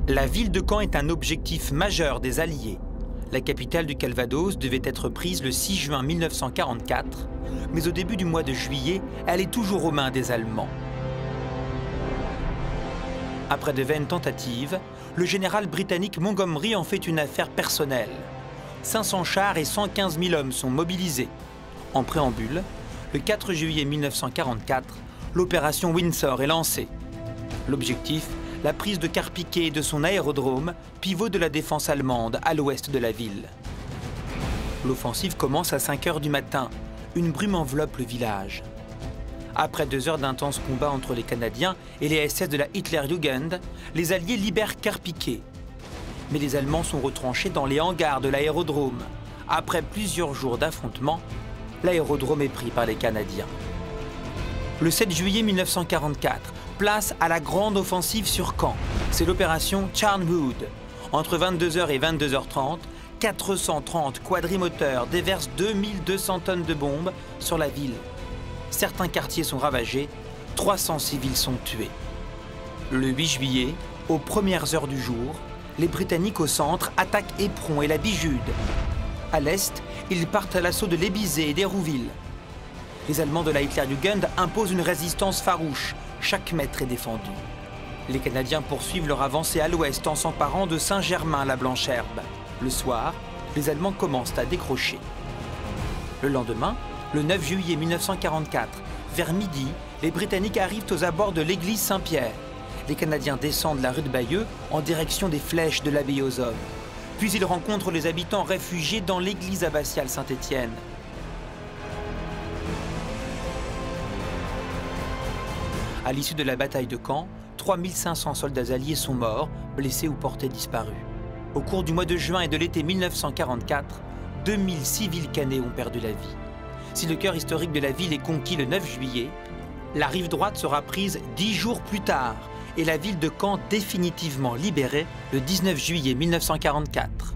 La ville de Caen est un objectif majeur des Alliés. La capitale du Calvados devait être prise le 6 juin 1944, mais au début du mois de juillet, elle est toujours aux mains des Allemands. Après de vaines tentatives, le général britannique Montgomery en fait une affaire personnelle. 500 chars et 115 000 hommes sont mobilisés. En préambule, le 4 juillet 1944, l'opération Windsor est lancée. L'objectif, la prise de Carpiquet et de son aérodrome, pivot de la défense allemande à l'ouest de la ville. L'offensive commence à 5 h du matin. Une brume enveloppe le village. Après 2 heures d'intenses combats entre les Canadiens et les SS de la Hitlerjugend, les Alliés libèrent Carpiquet. Mais les Allemands sont retranchés dans les hangars de l'aérodrome. Après plusieurs jours d'affrontements, l'aérodrome est pris par les Canadiens. Le 7 juillet 1944, place à la grande offensive sur Caen. C'est l'opération Charnwood. Entre 22 h et 22 h 30, 430 quadrimoteurs déversent 2200 tonnes de bombes sur la ville. Certains quartiers sont ravagés, 300 civils sont tués. Le 8 juillet, aux premières heures du jour, les Britanniques au centre attaquent Éperon et la Bijude. À l'est, ils partent à l'assaut de Lébizé et d'Hérouville. Les Allemands de la Hitlerjugend imposent une résistance farouche. Chaque mètre est défendu. Les Canadiens poursuivent leur avancée à l'ouest en s'emparant de Saint-Germain-la-Blancherbe. Le soir, les Allemands commencent à décrocher. Le lendemain, le 9 juillet 1944, vers midi, les Britanniques arrivent aux abords de l'église Saint-Pierre. Les Canadiens descendent la rue de Bayeux en direction des flèches de l'abbaye aux Hommes. Puis ils rencontrent les habitants réfugiés dans l'église abbatiale Saint-Étienne. À l'issue de la bataille de Caen, 3500 soldats alliés sont morts, blessés ou portés disparus. Au cours du mois de juin et de l'été 1944, 2000 civils canets ont perdu la vie. Si le cœur historique de la ville est conquis le 9 juillet, la rive droite sera prise 10 jours plus tard et la ville de Caen définitivement libérée le 19 juillet 1944.